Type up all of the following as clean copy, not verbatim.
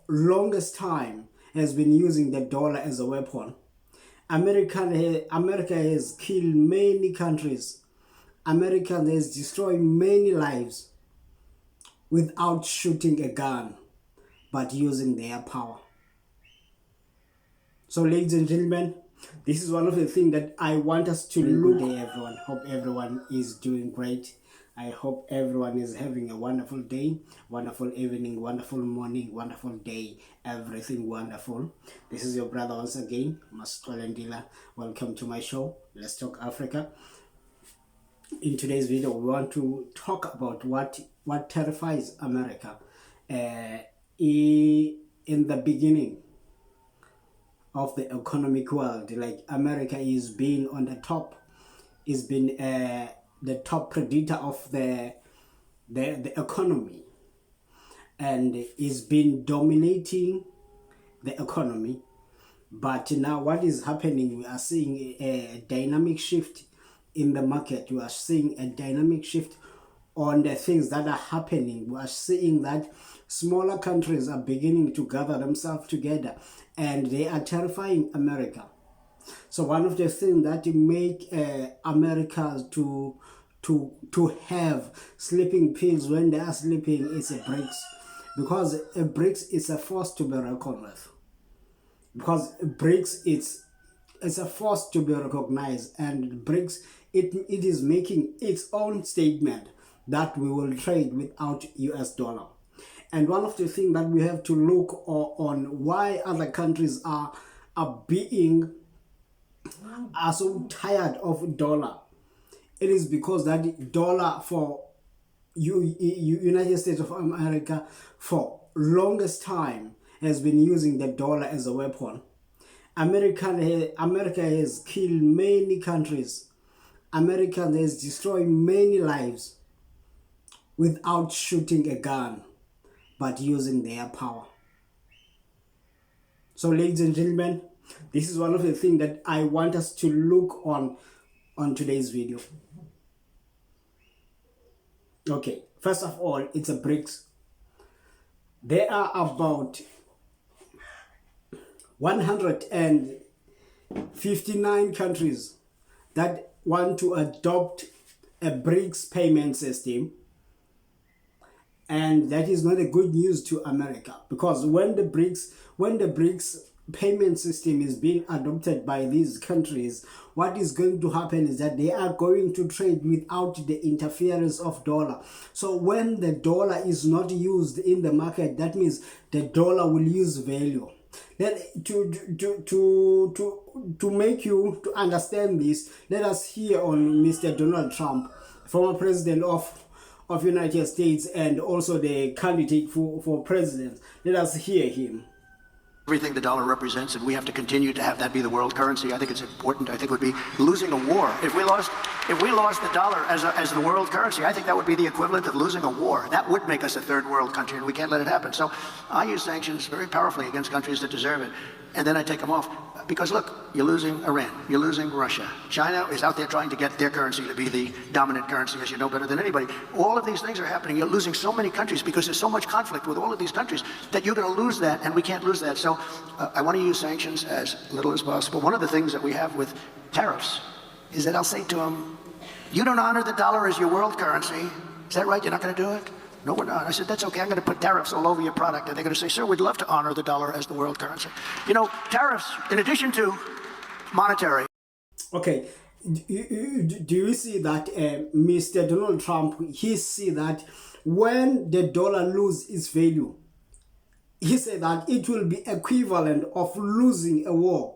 longest time has been using the dollar as a weapon. America has killed many countries. America has destroyed many lives without shooting a gun, but using their power. So, ladies and gentlemen, this is one of the things that I want us to look at. Good day, everyone. Hope everyone is doing great. I hope everyone is having a wonderful day, wonderful evening, wonderful morning, wonderful day, everything wonderful. This is your brother once again, Mascol and Dealer. Welcome to my show, Let's Talk Africa. In today's video, we want to talk about what terrifies America. In the beginning of the economic world, like America is being on the top, is been the top predator of the economy, and is been dominating the economy. But now what is happening, we are seeing a dynamic shift in the market. We are seeing a dynamic shift on the things that are happening. We are seeing that smaller countries are beginning to gather themselves together, and they are terrifying America. So one of the things that make America to have sleeping pills when they are sleeping is a BRICS, because a BRICS is a force to be reckoned with. Because BRICS it's a force to be recognized, and BRICS it is making its own statement that we will trade without US dollar. And one of the things that we have to look on why other countries are so tired of dollar. It is because that dollar for United States of America for longest time has been using the dollar as a weapon. America has killed many countries. America has destroyed many lives without shooting a gun, but using their power. So, ladies and gentlemen, this is one of the things that I want us to look on today's video. Okay, first of all, it's a BRICS. There are about 159 countries that want to adopt a BRICS payment system. And that is not a good news to America, because when the BRICS payment system is being adopted by these countries, what is going to happen is that they are going to trade without the interference of dollar. So when the dollar is not used in the market, that means the dollar will lose value. Then to make you to understand this, let us hear on Mr. Donald Trump, former president of United States and also the candidate for president. Let us hear him. Everything the dollar represents, and we have to continue to have that be the world currency. I think it's important. I think it would be losing a war if we lost the dollar as the world currency. I think that would be the equivalent of losing a war. That would make us a third world country, and we can't let it happen. So I use sanctions very powerfully against countries that deserve it, and then I take them off. Because look, you're losing Iran, you're losing Russia. China is out there trying to get their currency to be the dominant currency, as you know better than anybody. All of these things are happening. You're losing so many countries because there's so much conflict with all of these countries that you're going to lose that, and we can't lose that. So I want to use sanctions as little as possible. One of the things that we have with tariffs is that I'll say to them, you don't honor the dollar as your world currency. Is that right? You're not going to do it? No, we're not. I said, that's okay. I'm going to put tariffs all over your product. And they're going to say, sir, we'd love to honor the dollar as the world currency. You know, tariffs, in addition to monetary. Okay. Do you see that Mr. Donald Trump, he see that when the dollar loses its value, he said that it will be equivalent of losing a war.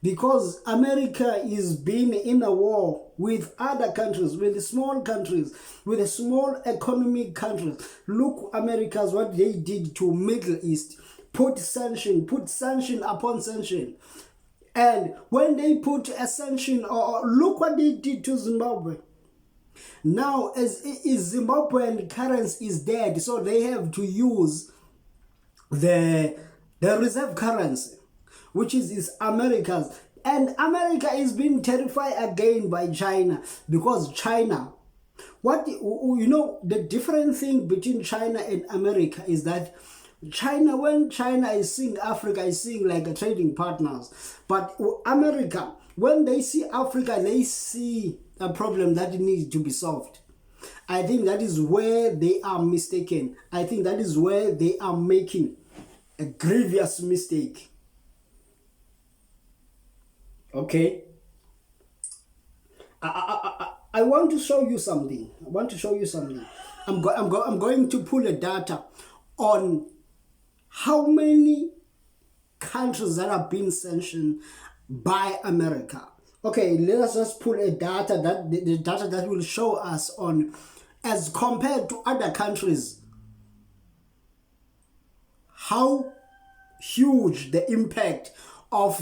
Because America is being in a war with other countries, with small countries, with the small economic countries. Look, America's what they did to Middle East. Put sanction upon sanction. And when they put a sanction, or look what they did to Zimbabwe. Now, as Zimbabwean currency is dead, so they have to use the reserve currency, which is America's. And America is being terrified again by China, because China, the different thing between China and America is that China, when China is seeing Africa, is seeing like a trading partners. But America, when they see Africa, they see a problem that needs to be solved. I think that is where they are mistaken. I think that is where they are making a grievous mistake. Okay? I want to show you something. I'm going to pull a data on how many countries that have been sanctioned by America. Okay, let us just pull a data that the data that will show us on, as compared to other countries, how huge the impact of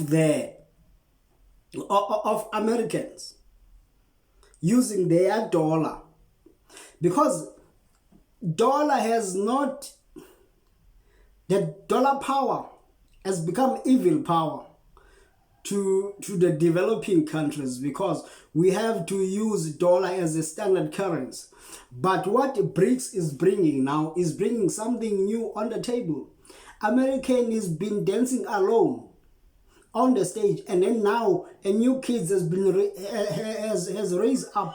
Americans using their dollar, because dollar has not, the dollar power has become evil power to the developing countries, because we have to use dollar as a standard currency. But what BRICS is bringing now is bringing something new on the table. American has been dancing alone on the stage, and then now a new kid has been has raised up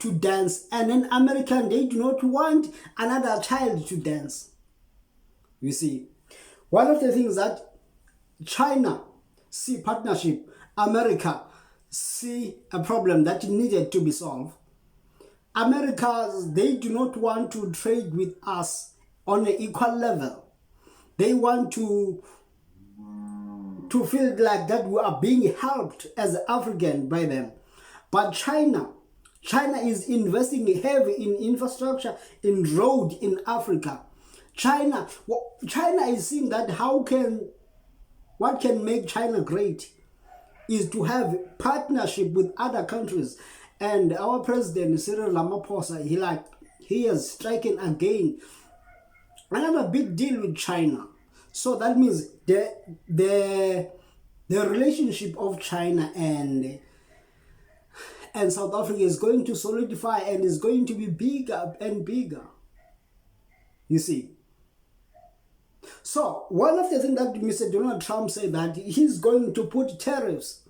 to dance, and then American, they do not want another child to dance. You see, one of the things that China see partnership, America see a problem that needed to be solved. America, they do not want to trade with us on an equal level. They want to feel like that we are being helped as African by them. But China is investing heavy in infrastructure, in road in Africa. China is seeing that what can make China great is to have partnership with other countries. And our president Cyril Ramaphosa, he has striken again another big deal with China. So that means the relationship of China and South Africa is going to solidify and is going to be bigger and bigger. You see. So one of the things that Mr. Donald Trump said, that he's going to put tariffs,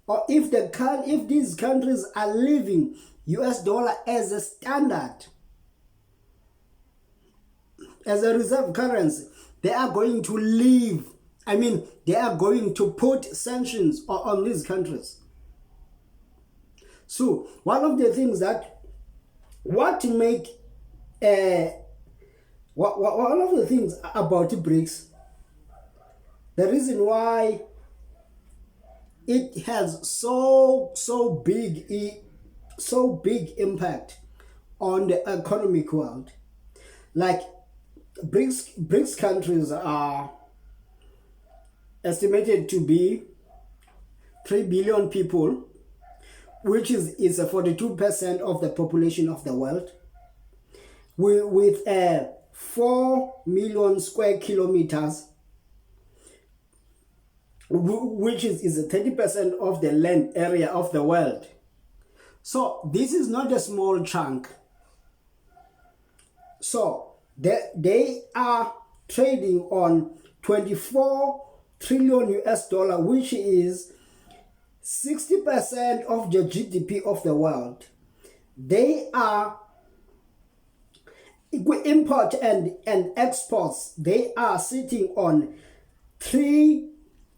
or if these countries are leaving US dollar as a standard, as a reserve currency, they are going to leave. They are going to put sanctions on these countries. So one of the things that one of the things about BRICS, the reason why it has so big impact on the economic world, like BRICS countries are estimated to be 3 billion people, which is 42% of the population of the world, with 4 million square kilometers, which is 30% of the land area of the world. So this is not a small chunk. So they are trading on 24 trillion US dollar, which is 60% of the GDP of the world. They are import and exports. They are sitting on 3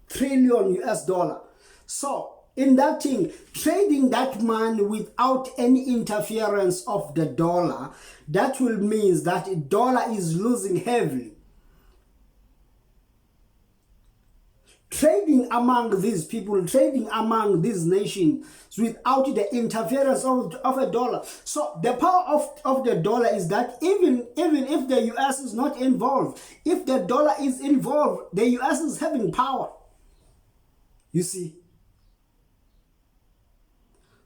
trillion US dollar. So in that thing, trading that money without any interference of the dollar, that will mean that dollar is losing heavily. Trading among these people, trading among these nations without the interference of a dollar. So the power of the dollar is that even if the US is not involved, if the dollar is involved, the US is having power. You see?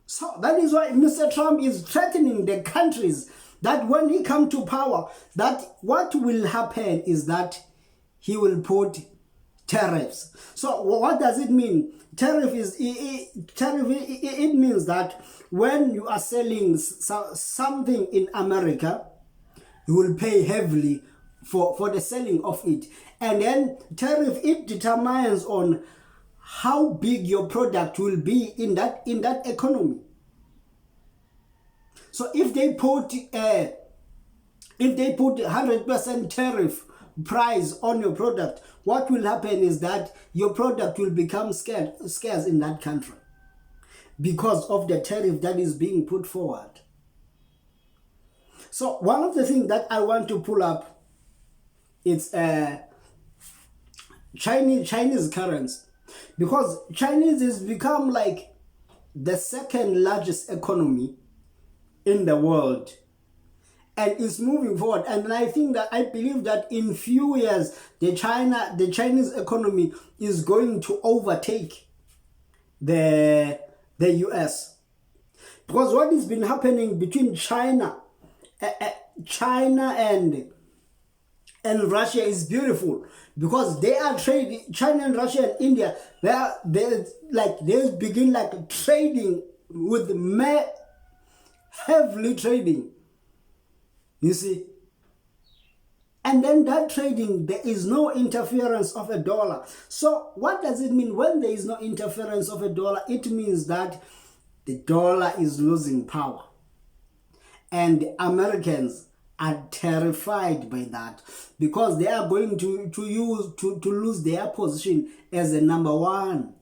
So that is why Mr. Trump is threatening the countries that when he comes to power, that what will happen is that he will put tariffs. So what does it mean? Tariff it means that when you are selling something in America, you will pay heavily for the selling of it. And then tariff, it determines on how big your product will be in that economy. So if they put 100% tariff price on your product, what will happen is that your product will become scarce in that country because of the tariff that is being put forward. So one of the things that I want to pull up is Chinese currency, because Chinese has become like the second largest economy in the world and is moving forward. And I believe that in few years the Chinese economy is going to overtake the US, because what has been happening between China and Russia is beautiful, because they are trading. China and Russia and India, they begin like trading with heavily trading, you see. And then that trading, there is no interference of a dollar. So what does it mean when there is no interference of a dollar? It means that the dollar is losing power, and Americans are terrified by that, because they are going to lose their position as the number one,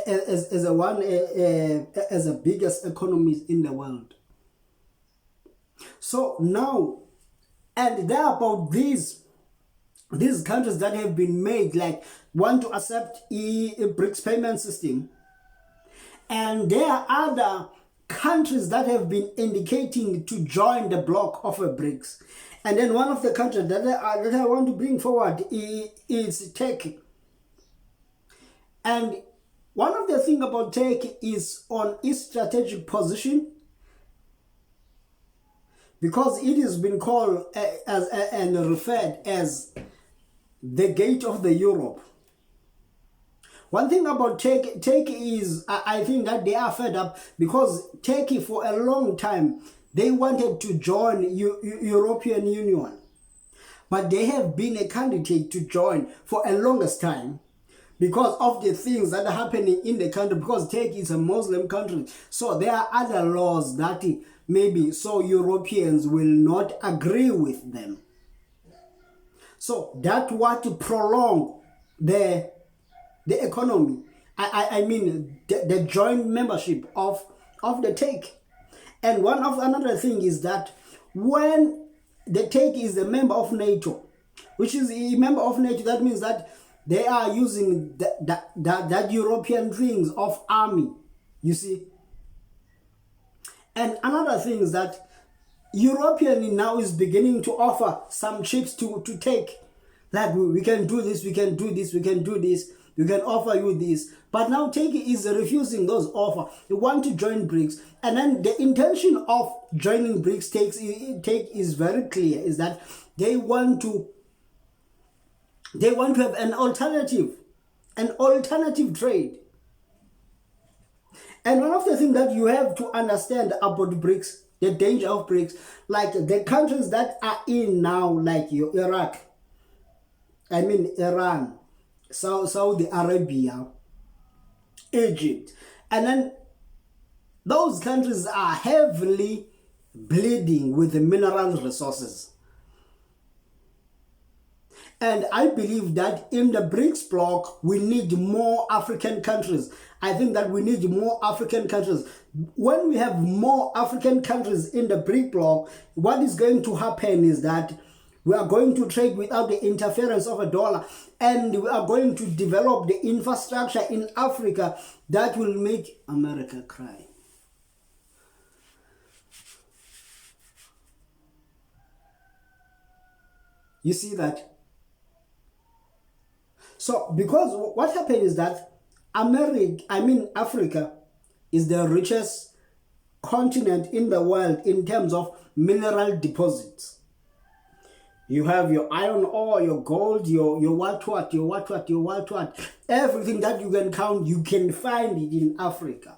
as the biggest economies in the world. So now, and there are about these countries that have been made, like, want to accept a BRICS payment system, and there are other countries that have been indicating to join the block of a BRICS. And then one of the countries that I want to bring forward is Turkey. And one of the things about Turkey is on its strategic position, because it has been called and referred as the gate of the Europe. One thing about Turkey is, I think that they are fed up, because Turkey for a long time, they wanted to join European Union. But they have been a candidate to join for a longest time because of the things that are happening in the country, because Turkey is a Muslim country. So there are other laws that maybe so Europeans will not agree with them. So that what prolong the economy. I mean the joint membership of the Turkey. And another thing is that when the Turkey is a member of NATO, which is a member of NATO, that means that they are using that European things of army, you see. And another thing is that European now is beginning to offer some chips to take, like we can do this, we can do this, we can do this, we can offer you this. But now Turkey is refusing those offers. They want to join BRICS. And then the intention of joining BRICS is very clear, is that they want to have an alternative trade. And one of the things that you have to understand about BRICS, the danger of BRICS, like the countries that are in now, like Iran, Saudi Arabia, Egypt, and then those countries are heavily bleeding with the mineral resources. And I believe that in the BRICS bloc, we need more African countries. I think that we need more African countries. When we have more African countries in the BRICS bloc, what is going to happen is that we are going to trade without the interference of a dollar, and we are going to develop the infrastructure in Africa that will make America cry. You see that? So, because what happened is that Africa is the richest continent in the world in terms of mineral deposits. You have your iron ore, your gold, your what, everything that you can count, you can find it in Africa.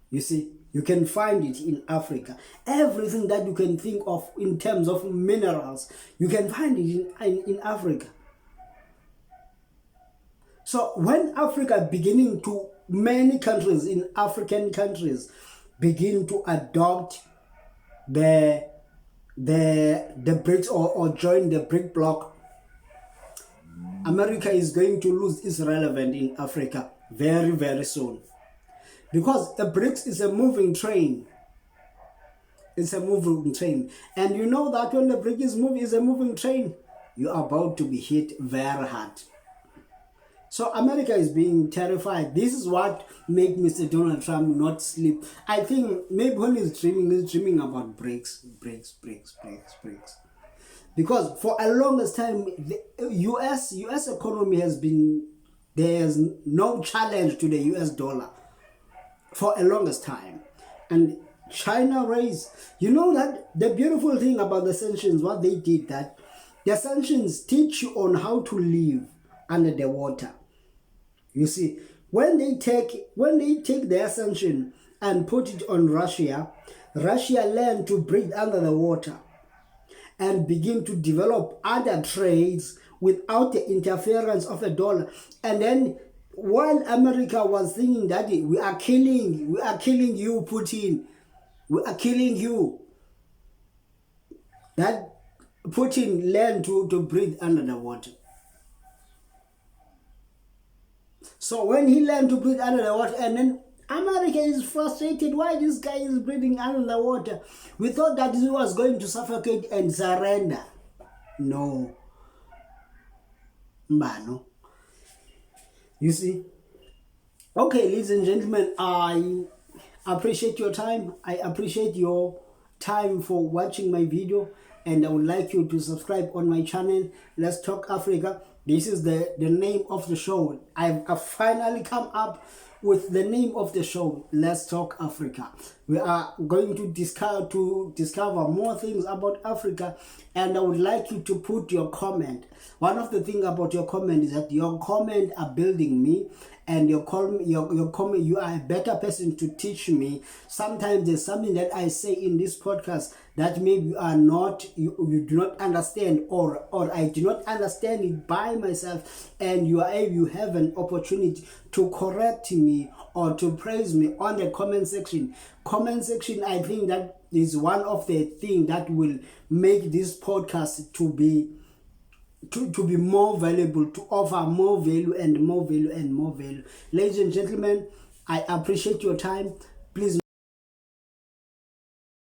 You see, You can find it in Africa. Everything that you can think of in terms of minerals, you can find it in Africa. So when Africa beginning to, many countries in African countries begin to adopt the BRICS or join the BRIC bloc, America is going to lose its relevance in Africa very, very soon. Because the BRICS is a moving train. It's a moving train. And you know that when the BRICS is a moving train, you are about to be hit very hard. So America is being terrified. This is what makes Mr. Donald Trump not sleep. I think maybe when he's dreaming about BRICS. Because for a longest time, the US economy has been, there's no challenge to the US dollar for a longest time. And China raised, you know that the beautiful thing about the sanctions, what they did, that the sanctions teach you on how to live under the water. You see, when they take their sanction and put it on Russia, Russia learned to breathe under the water and begin to develop other trades without the interference of a dollar. And then while America was thinking that we are killing you, Putin, we are killing you, that Putin learned to breathe under the water. So when he learned to breathe under the water, and then America is frustrated why this guy is breathing under the water. We thought that he was going to suffocate and surrender. No. Mbano. You see? Okay, ladies and gentlemen, I appreciate your time. I appreciate your time for watching my video, and I would like you to subscribe on my channel. Let's Talk Africa. This is the name of the show. I've finally come up with the name of the show. Let's Talk Africa. We are going to discover more things about Africa, and I would like you to put your comment. One of the things about your comment is that your comment are building me, and your comment, you are a better person to teach me. Sometimes there's something that I say in this podcast that maybe you are not, you do not understand, or I do not understand it by myself, and you have an opportunity to correct me or to praise me on the comment section. Comment section, I think that is one of the things that will make this podcast to be more valuable, to offer more value and more value and more value. Ladies and gentlemen, I appreciate your time. Please